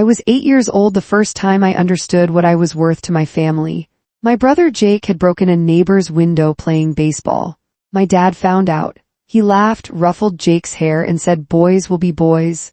I was 8 years old the first time I understood what I was worth to my family. My brother Jake had broken a neighbor's window playing baseball. My dad found out. He laughed, ruffled Jake's hair, and said, "Boys will be boys."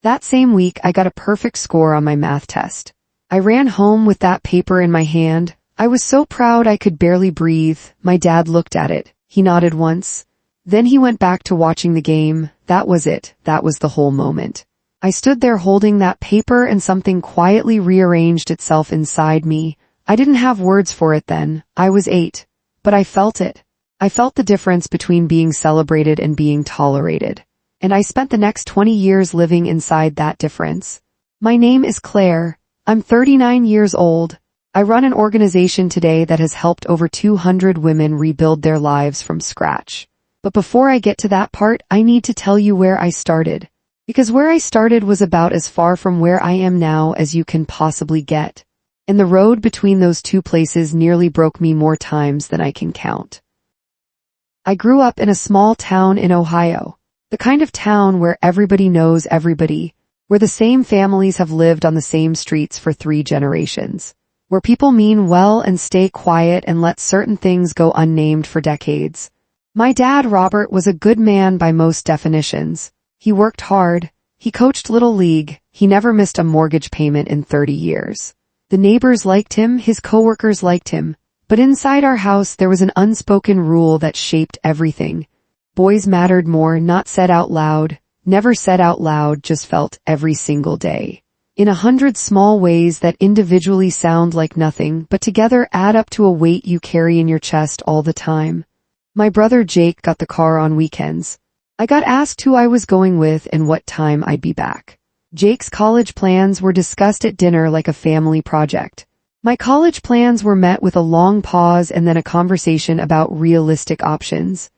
That same week, I got a perfect score on my math test. I ran home with that paper in my hand. I was so proud I could barely breathe. My dad looked at it. He nodded once. Then he went back to watching the game. That was it. That was the whole moment. I stood there holding that paper, and something quietly rearranged itself inside me. I didn't have words for it then. I was 8. But I felt it. I felt the difference between being celebrated and being tolerated. And I spent the next 20 years living inside that difference. My name is Claire. I'm 39 years old. I run an organization today that has helped over 200 women rebuild their lives from scratch. But before I get to that part, I need to tell you where I started. Because where I started was about as far from where I am now as you can possibly get. And the road between those two places nearly broke me more times than I can count. I grew up in a small town in Ohio. The kind of town where everybody knows everybody, where the same families have lived on the same streets for 3 generations, where people mean well and stay quiet and let certain things go unnamed for decades. My dad, Robert, was a good man by most definitions. He worked hard. He coached Little League. He never missed a mortgage payment in 30 years. The neighbors liked him. His coworkers liked him. But inside our house there was an unspoken rule that shaped everything. Boys mattered more, not said out loud, never said out loud, just felt every single day. In 100 small ways that individually sound like nothing, but together add up to a weight you carry in your chest all the time. My brother Jake got the car on weekends. I got asked who I was going with and what time I'd be back. Jake's college plans were discussed at dinner like a family project. My college plans were met with a long pause and then a conversation about realistic options.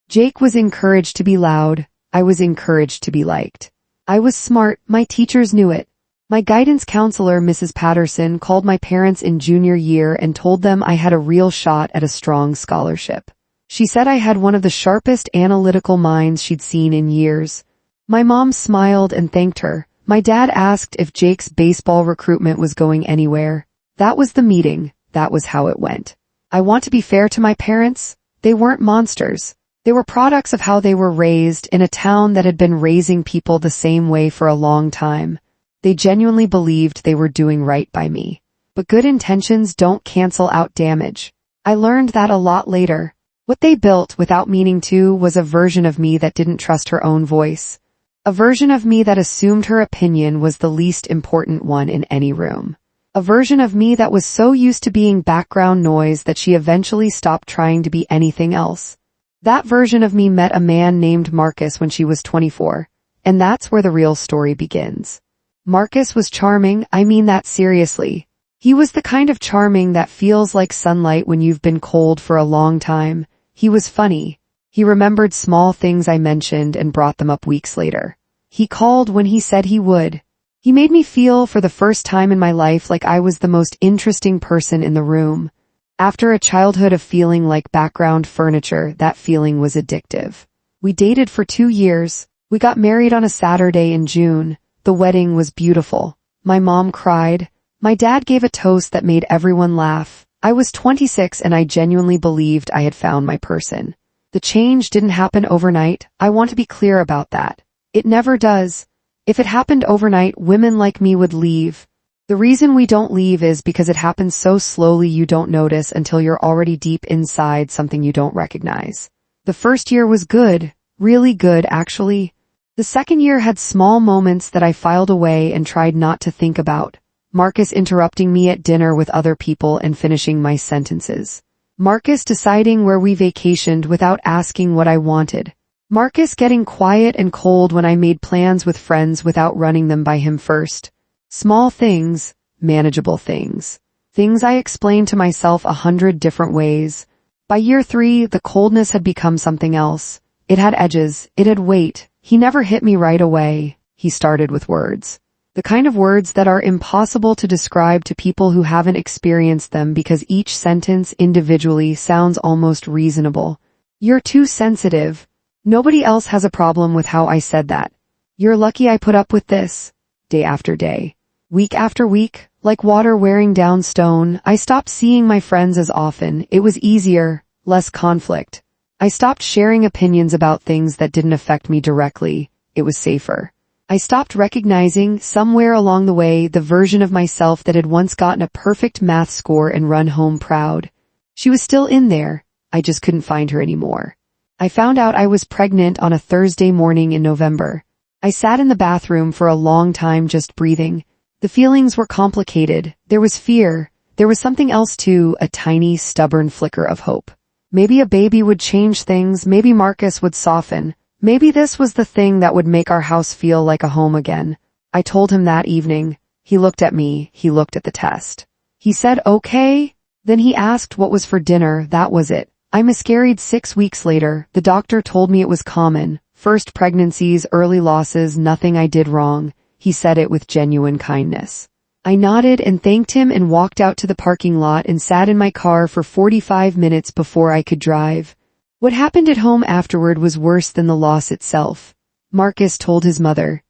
Jake was encouraged to be loud. I was encouraged to be liked. I was smart. My teachers knew it. My guidance counselor, Mrs. Patterson, called my parents in junior year and told them I had a real shot at a strong scholarship. She said I had one of the sharpest analytical minds she'd seen in years. My mom smiled and thanked her. My dad asked if Jake's baseball recruitment was going anywhere. That was the meeting. That was how it went. I want to be fair to my parents. They weren't monsters. They were products of how they were raised in a town that had been raising people the same way for a long time. They genuinely believed they were doing right by me. But good intentions don't cancel out damage. I learned that a lot later. What they built, without meaning to, was a version of me that didn't trust her own voice. A version of me that assumed her opinion was the least important one in any room. A version of me that was so used to being background noise that she eventually stopped trying to be anything else. That version of me met a man named Marcus when she was 24, and that's where the real story begins. Marcus was charming, I mean that seriously. He was the kind of charming that feels like sunlight when you've been cold for a long time. He was funny. He remembered small things I mentioned and brought them up weeks later. He called when he said he would. He made me feel for the first time in my life like I was the most interesting person in the room. After a childhood of feeling like background furniture, that feeling was addictive. We dated for 2 years. We got married on a Saturday in June. The wedding was beautiful. My mom cried. My dad gave a toast that made everyone laugh. I was 26 and I genuinely believed I had found my person. The change didn't happen overnight. I want to be clear about that. It never does. If it happened overnight, women like me would leave. The reason we don't leave is because it happens so slowly you don't notice until you're already deep inside something you don't recognize. The first year was good, really good actually. The second year had small moments that I filed away and tried not to think about. Marcus interrupting me at dinner with other people and finishing my sentences. Marcus deciding where we vacationed without asking what I wanted. Marcus getting quiet and cold when I made plans with friends without running them by him first. Small things, manageable things. Things I explained to myself 100 different ways. By year 3, the coldness had become something else. It had edges, it had weight. He never hit me right away. He started with words. The kind of words that are impossible to describe to people who haven't experienced them because each sentence individually sounds almost reasonable. You're too sensitive. Nobody else has a problem with how I said that. You're lucky I put up with this. Day after day. Week after week, like water wearing down stone, I stopped seeing my friends as often. It was easier, less conflict. I stopped sharing opinions about things that didn't affect me directly. It was safer. I stopped recognizing, somewhere along the way, the version of myself that had once gotten a perfect math score and run home proud. She was still in there. I just couldn't find her anymore. I found out I was pregnant on a Thursday morning in November. I sat in the bathroom for a long time just breathing. The feelings were complicated. There was fear. There was something else too, a tiny, stubborn flicker of hope. Maybe a baby would change things. Maybe Marcus would soften. Maybe this was the thing that would make our house feel like a home again. I told him that evening. He looked at me. He looked at the test. He said, okay. Then he asked what was for dinner. That was it. I miscarried 6 weeks later. The doctor told me it was common. First pregnancies, early losses, nothing I did wrong. He said it with genuine kindness. I nodded and thanked him and walked out to the parking lot and sat in my car for 45 minutes before I could drive. What happened at home afterward was worse than the loss itself. Marcus told his mother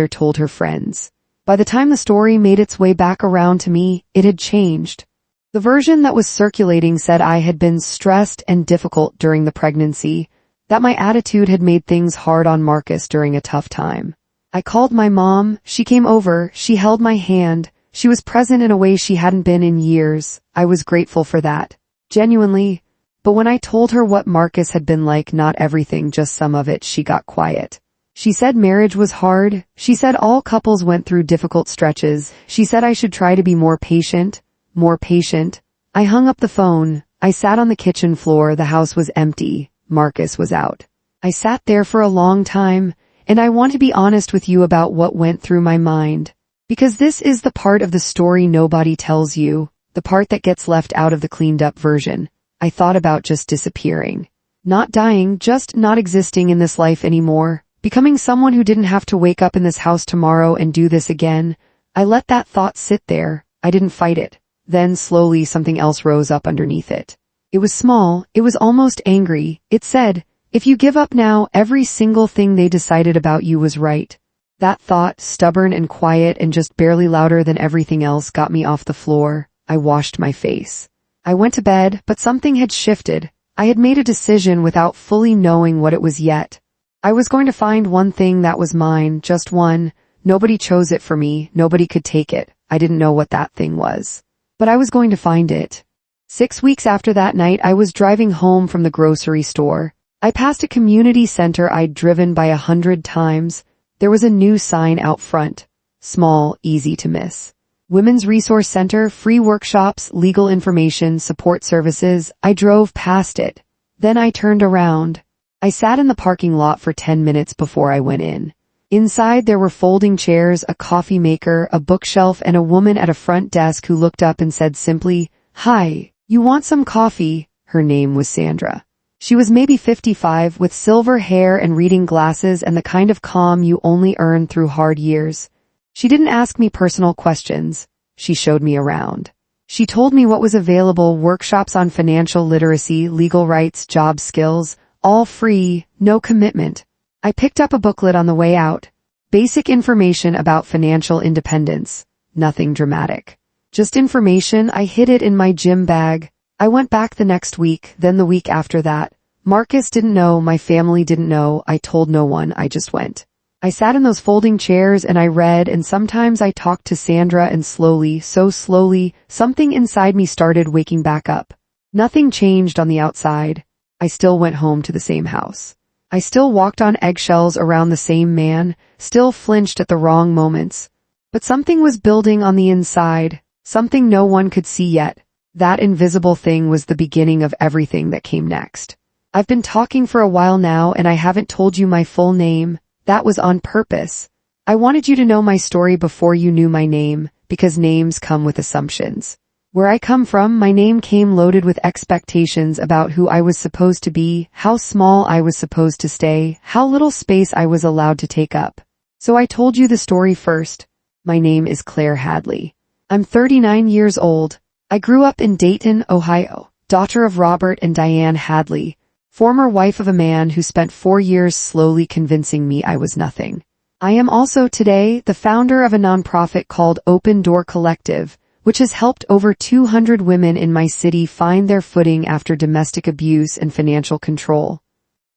told her friends. By the time the story made its way back around to me, it had changed. The version that was circulating said I had been stressed and difficult during the pregnancy, that my attitude had made things hard on Marcus during a tough time. I called my mom. She came over. She held my hand. She was present in a way she hadn't been in years. I was grateful for that. Genuinely. But when I told her what Marcus had been like, not everything, just some of it, she got quiet. She said marriage was hard. She said all couples went through difficult stretches. She said I should try to be more patient. More patient. I hung up the phone. I sat on the kitchen floor. The house was empty. Marcus was out. I sat there for a long time, and I want to be honest with you about what went through my mind. Because this is the part of the story nobody tells you, the part that gets left out of the cleaned up version. I thought about just disappearing. Not dying, just not existing in this life anymore. Becoming someone who didn't have to wake up in this house tomorrow and do this again. I let that thought sit there. I didn't fight it. Then slowly something else rose up underneath it. It was small. It was almost angry. It said, if you give up now, every single thing they decided about you was right. That thought, stubborn and quiet and just barely louder than everything else, got me off the floor. I washed my face. I went to bed, but something had shifted. I had made a decision without fully knowing what it was yet. I was going to find one thing that was mine, just one. Nobody chose it for me. Nobody could take it. I didn't know what that thing was. But I was going to find it. 6 weeks after that night, I was driving home from the grocery store. I passed a community center I'd driven by 100 times. There was a new sign out front. Small, easy to miss. Women's Resource Center, free workshops, legal information, support services. I drove past it. Then I turned around. I sat in the parking lot for 10 minutes before I went in. Inside there were folding chairs, a coffee maker, a bookshelf, and a woman at a front desk who looked up and said simply, "Hi, you want some coffee?" Her name was Sandra. She was maybe 55, with silver hair and reading glasses and the kind of calm you only earn through hard years. She didn't ask me personal questions. She showed me around. She told me what was available: workshops on financial literacy, legal rights, job skills, all free, no commitment. I picked up a booklet on the way out. Basic information about financial independence. Nothing dramatic. Just information. I hid it in my gym bag. I went back the next week, then the week after that. Marcus didn't know, my family didn't know, I told no one, I just went. I sat in those folding chairs and I read, and sometimes I talked to Sandra, and slowly, so slowly, something inside me started waking back up. Nothing changed on the outside. I still went home to the same house. I still walked on eggshells around the same man, still flinched at the wrong moments. But something was building on the inside, something no one could see yet. That invisible thing was the beginning of everything that came next. I've been talking for a while now and I haven't told you my full name. That was on purpose. I wanted you to know my story before you knew my name, because names come with assumptions. Where I come from, my name came loaded with expectations about who I was supposed to be, how small I was supposed to stay, how little space I was allowed to take up. So I told you the story first. My name is Claire Hadley. I'm 39 years old. I grew up in Dayton, Ohio, daughter of Robert and Diane Hadley, former wife of a man who spent 4 years slowly convincing me I was nothing. I am also today the founder of a nonprofit called Open Door Collective, which has helped over 200 women in my city find their footing after domestic abuse and financial control.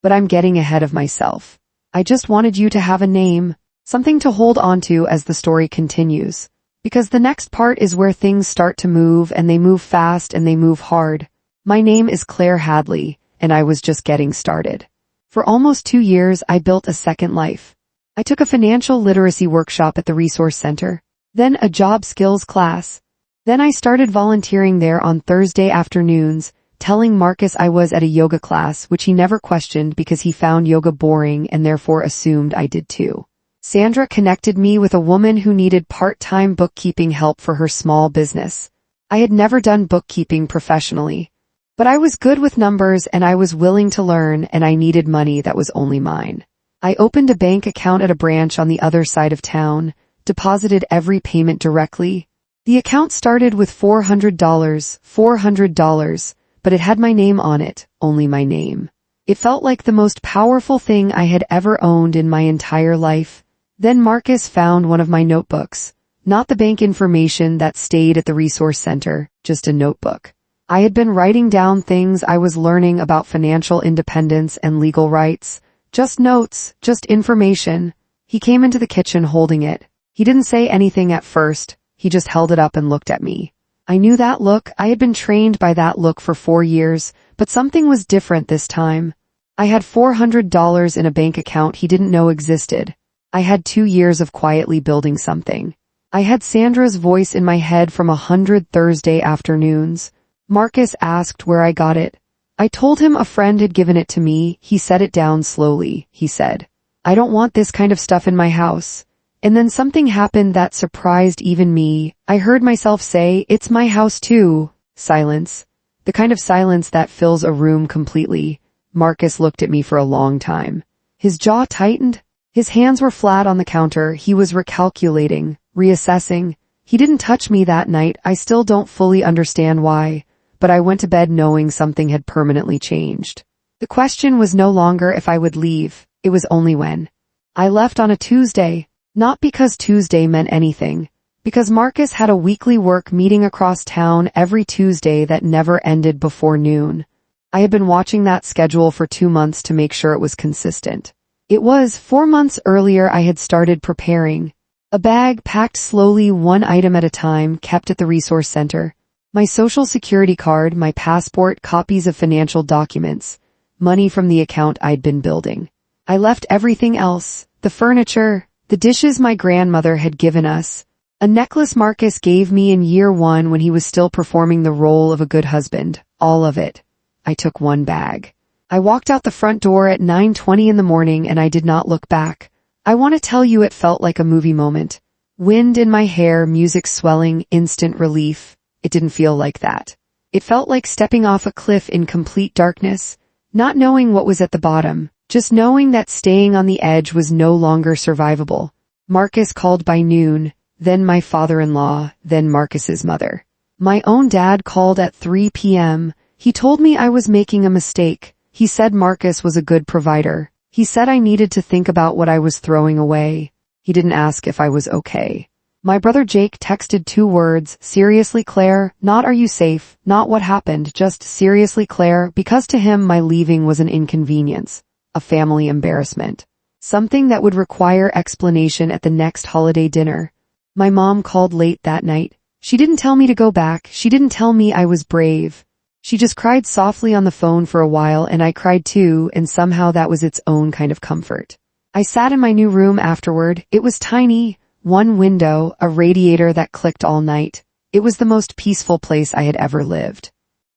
But I'm getting ahead of myself. I just wanted you to have a name, something to hold onto as the story continues. Because the next part is where things start to move, and they move fast and they move hard. My name is Claire Hadley, and I was just getting started. For almost 2 years, I built a second life. I took a financial literacy workshop at the Resource Center, then a job skills class. Then I started volunteering there on Thursday afternoons, telling Marcus I was at a yoga class, which he never questioned because he found yoga boring and therefore assumed I did too. Sandra connected me with a woman who needed part-time bookkeeping help for her small business. I had never done bookkeeping professionally, but I was good with numbers and I was willing to learn, and I needed money that was only mine. I opened a bank account at a branch on the other side of town, deposited every payment directly. The account started with $400, but it had my name on it, only my name. It felt like the most powerful thing I had ever owned in my entire life. Then Marcus found one of my notebooks, not the bank information that stayed at the resource center, just a notebook. I had been writing down things I was learning about financial independence and legal rights. Just notes, just information. He came into the kitchen holding it. He didn't say anything at first. He just held it up and looked at me. I knew that look. I had been trained by that look for 4 years, but something was different this time. I had $400 in a bank account he didn't know existed. I had 2 years of quietly building something. I had Sandra's voice in my head from 100 Thursday afternoons. Marcus asked where I got it. I told him a friend had given it to me. He set it down slowly. He said, "I don't want this kind of stuff in my house." And then something happened that surprised even me. I heard myself say, "It's my house too." Silence. The kind of silence that fills a room completely. Marcus looked at me for a long time. His jaw tightened. His hands were flat on the counter. He was recalculating, reassessing. He didn't touch me that night. I still don't fully understand why. But I went to bed knowing something had permanently changed. The question was no longer if I would leave, it was only when. I left on a Tuesday, not because Tuesday meant anything, because Marcus had a weekly work meeting across town every Tuesday that never ended before noon. I had been watching that schedule for 2 months to make sure it was consistent. It was 4 months earlier I had started preparing. A bag packed slowly, one item at a time, kept at the resource center. My social security card, my passport, copies of financial documents, money from the account I'd been building. I left everything else, the furniture, the dishes my grandmother had given us, a necklace Marcus gave me in year 1 when he was still performing the role of a good husband, all of it. I took one bag. I walked out the front door at 9:20 in the morning and I did not look back. I want to tell you it felt like a movie moment. Wind in my hair, music swelling, instant relief. It didn't feel like that. It felt like stepping off a cliff in complete darkness, not knowing what was at the bottom, just knowing that staying on the edge was no longer survivable. Marcus called by noon, then my father-in-law, then Marcus's mother. My own dad called at 3 p.m. He told me I was making a mistake. He said Marcus was a good provider. He said I needed to think about what I was throwing away. He didn't ask if I was okay. My brother Jake texted 2 words, "Seriously, Claire," not "Are you safe," not "What happened," just "Seriously, Claire," because to him my leaving was an inconvenience, a family embarrassment, something that would require explanation at the next holiday dinner. My mom called late that night. She didn't tell me to go back. She didn't tell me I was brave. She just cried softly on the phone for a while, and I cried too, and somehow that was its own kind of comfort. I sat in my new room afterward. It was tiny. 1 window, a radiator that clicked all night. It was the most peaceful place I had ever lived.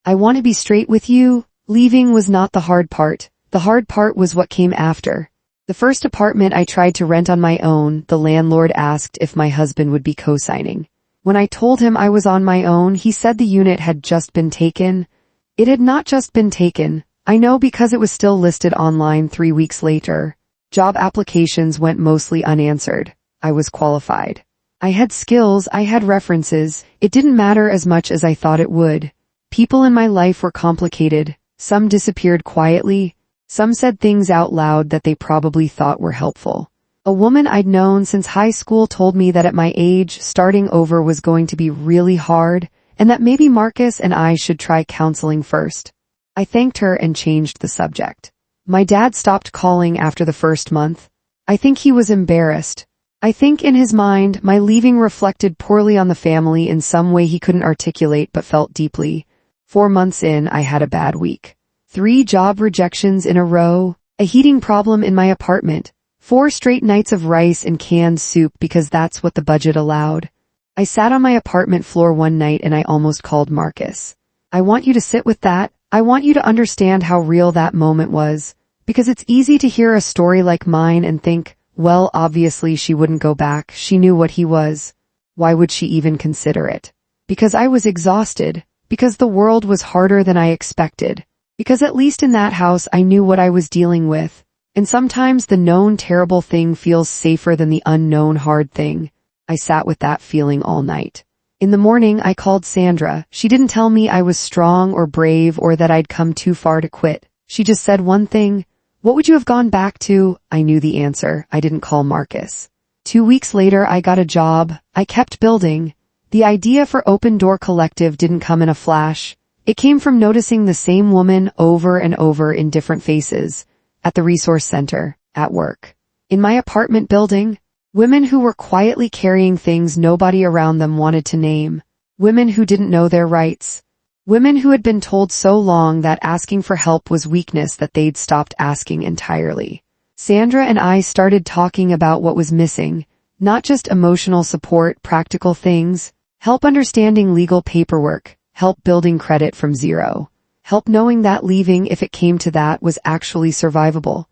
I want to be straight with you. Leaving was not the hard part. The hard part was what came after. The first apartment I tried to rent on my own, the landlord asked if my husband would be co-signing. When I told him I was on my own, he said the unit had just been taken. It had not just been taken. I know because it was still listed online 3 weeks later. Job applications went mostly unanswered. I was qualified. I had skills, I had references. It didn't matter as much as I thought it would. People in my life were complicated. Some disappeared quietly. Some said things out loud that they probably thought were helpful. A woman I'd known since high school told me that at my age, starting over was going to be really hard, and that maybe Marcus and I should try counseling first. I thanked her and changed the subject. My dad stopped calling after the first month. I think he was embarrassed. I think in his mind, my leaving reflected poorly on the family in some way he couldn't articulate but felt deeply. 4 months in, I had a bad week. 3 job rejections in a row, a heating problem in my apartment, 4 straight nights of rice and canned soup because that's what the budget allowed. I sat on my apartment floor one night and I almost called Marcus. I want you to sit with that. I want you to understand how real that moment was, because it's easy to hear a story like mine and think, well, obviously she wouldn't go back. She knew what he was. Why would she even consider it? Because I was exhausted, because the world was harder than I expected, because at least in that house I knew what I was dealing with, and sometimes the known terrible thing feels safer than the unknown hard thing. I sat with that feeling all night. In the morning, I called Sandra. She didn't tell me I was strong or brave or that I'd come too far to quit. She just said one thing. What would you have gone back to? I knew the answer. I didn't call Marcus. 2 weeks later, I got a job. I kept building. The idea for Open Door Collective didn't come in a flash. It came from noticing the same woman over and over in different faces. At the resource center, at work, in my apartment building. Women who were quietly carrying things nobody around them wanted to name. Women who didn't know their rights. Women who had been told so long that asking for help was weakness that they'd stopped asking entirely. Sandra and I started talking about what was missing, not just emotional support, practical things, help understanding legal paperwork, help building credit from zero, help knowing that leaving, if it came to that, was actually survivable.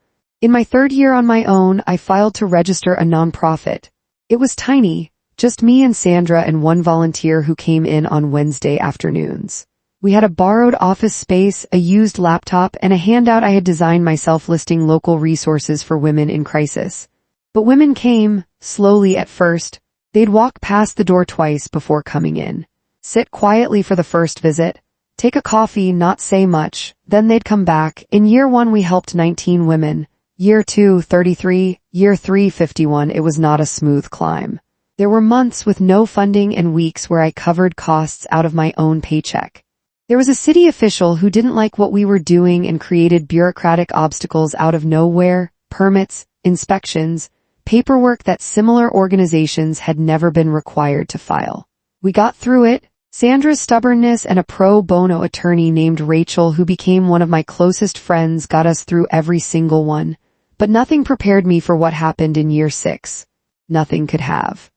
In my 3rd year on my own, I filed to register a nonprofit. It was tiny, just me and Sandra and one volunteer who came in on Wednesday afternoons. We had a borrowed office space, a used laptop, and a handout I had designed myself listing local resources for women in crisis. But women came, slowly at first. They'd walk past the door twice before coming in. Sit quietly for the first visit. Take a coffee, not say much. Then they'd come back. In year 1 we helped 19 women. Year 2, 33, year 3, 51, it was not a smooth climb. There were months with no funding and weeks where I covered costs out of my own paycheck. There was a city official who didn't like what we were doing and created bureaucratic obstacles out of nowhere, permits, inspections, paperwork that similar organizations had never been required to file. We got through it. Sandra's stubbornness and a pro bono attorney named Rachel, who became one of my closest friends, got us through every single one. But nothing prepared me for what happened in year 6. Nothing could have.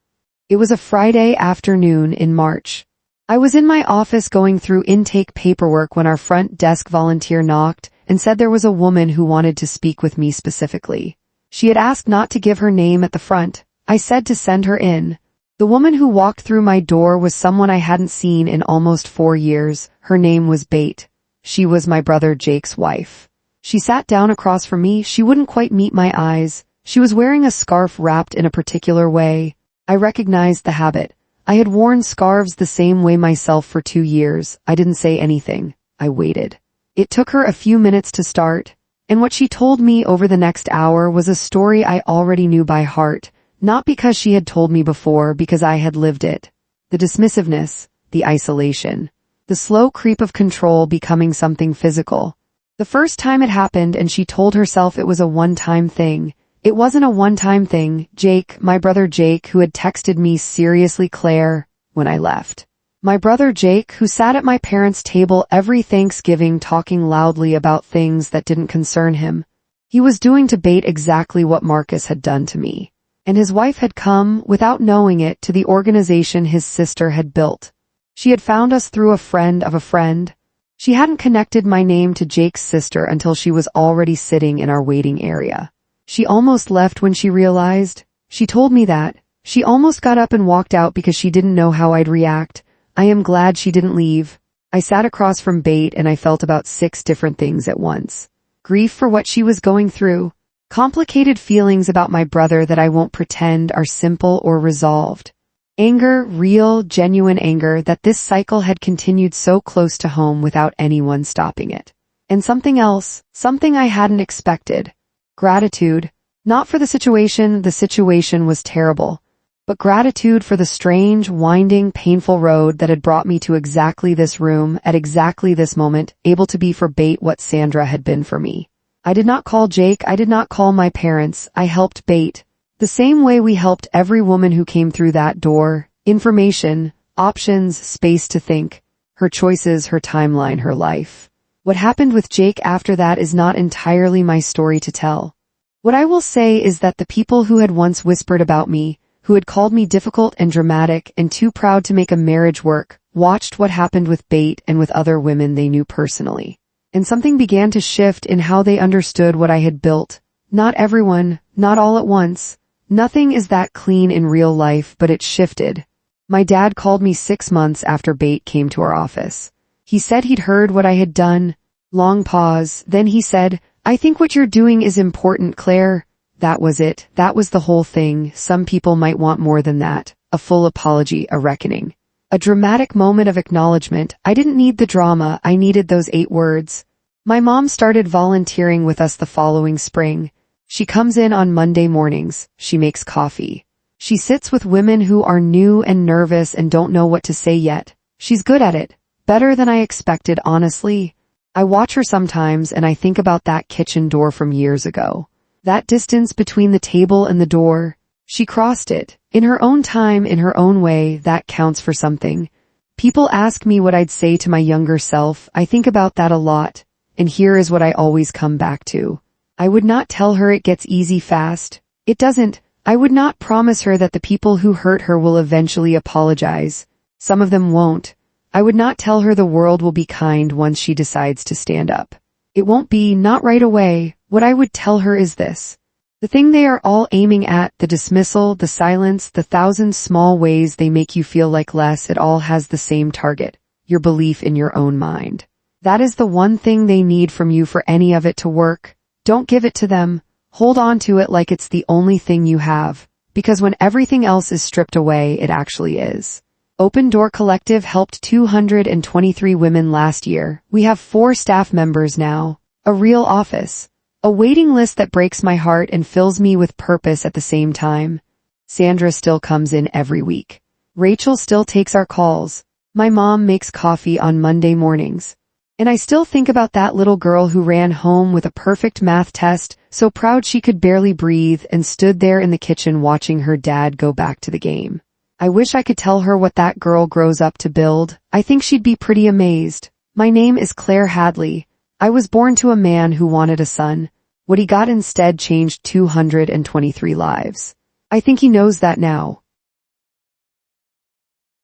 It was a Friday afternoon in March. I was in my office going through intake paperwork when our front desk volunteer knocked and said there was a woman who wanted to speak with me specifically. She had asked not to give her name at the front. I said to send her in. The woman who walked through my door was someone I hadn't seen in almost 4 years. Her name was Bate. She was my brother Jake's wife. She sat down across from me. She wouldn't quite meet my eyes. She was wearing a scarf wrapped in a particular way. I recognized the habit. I had worn scarves the same way myself for 2 years. I didn't say anything. I waited. It took her a few minutes to start, and what she told me over the next hour was a story I already knew by heart, not because she had told me before, because I had lived it. The dismissiveness, the isolation, the slow creep of control becoming something physical. The first time it happened and she told herself it was a one-time thing. It wasn't a one-time thing. Jake, my brother Jake, who had texted me, seriously, Claire, when I left. My brother Jake, who sat at my parents' table every Thanksgiving talking loudly about things that didn't concern him. He was doing to Bate exactly what Marcus had done to me. And his wife had come, without knowing it, to the organization his sister had built. She had found us through a friend of a friend. She hadn't connected my name to Jake's sister until she was already sitting in our waiting area. She almost left when she realized. She told me that. She almost got up and walked out because she didn't know how I'd react. I am glad she didn't leave. I sat across from Bate and I felt about 6 different things at once. Grief for what she was going through. Complicated feelings about my brother that I won't pretend are simple or resolved. Anger, real, genuine anger that this cycle had continued so close to home without anyone stopping it. And something else, something I hadn't expected. Gratitude. Not for the situation was terrible, but gratitude for the strange, winding, painful road that had brought me to exactly this room at exactly this moment, able to be for Bate what Sandra had been for me. I did not call Jake, I did not call my parents, I helped Bate. The same way we helped every woman who came through that door. Information, options, space to think. Her choices, her timeline, her life. What happened with Jake after that is not entirely my story to tell. What I will say is that the people who had once whispered about me, who had called me difficult and dramatic and too proud to make a marriage work, watched what happened with Bate and with other women they knew personally. And something began to shift in how they understood what I had built. Not everyone, not all at once. Nothing is that clean in real life, but it shifted. My dad called me 6 months after Bate came to our office. He said he'd heard what I had done. Long pause, then he said, "I think what you're doing is important, Claire." That was it. That was the whole thing. Some people might want more than that. A full apology, a reckoning. A dramatic moment of acknowledgement. I didn't need the drama, I needed those 8 words. My mom started volunteering with us the following spring. She comes in on Monday mornings. She makes coffee. She sits with women who are new and nervous and don't know what to say yet. She's good at it. Better than I expected, honestly. I watch her sometimes and I think about that kitchen door from years ago. That distance between the table and the door. She crossed it. In her own time, in her own way, that counts for something. People ask me what I'd say to my younger self. I think about that a lot. And here is what I always come back to. I would not tell her it gets easy fast. It doesn't. I would not promise her that the people who hurt her will eventually apologize. Some of them won't. I would not tell her the world will be kind once she decides to stand up. It won't be, not right away. What I would tell her is this. The thing they are all aiming at, the dismissal, the silence, the 1,000 small ways they make you feel like less, it all has the same target, your belief in your own mind. That is the one thing they need from you for any of it to work. Don't give it to them. Hold on to it like it's the only thing you have, because when everything else is stripped away, it actually is. Open Door Collective helped 223 women last year. We have 4 staff members now. A real office. A waiting list that breaks my heart and fills me with purpose at the same time. Sandra still comes in every week. Rachel still takes our calls. My mom makes coffee on Monday mornings. And I still think about that little girl who ran home with a perfect math test, so proud she could barely breathe, and stood there in the kitchen watching her dad go back to the game. I wish I could tell her what that girl grows up to build. I think she'd be pretty amazed. My name is Claire Hadley. I was born to a man who wanted a son. What he got instead changed 223 lives. I think he knows that now.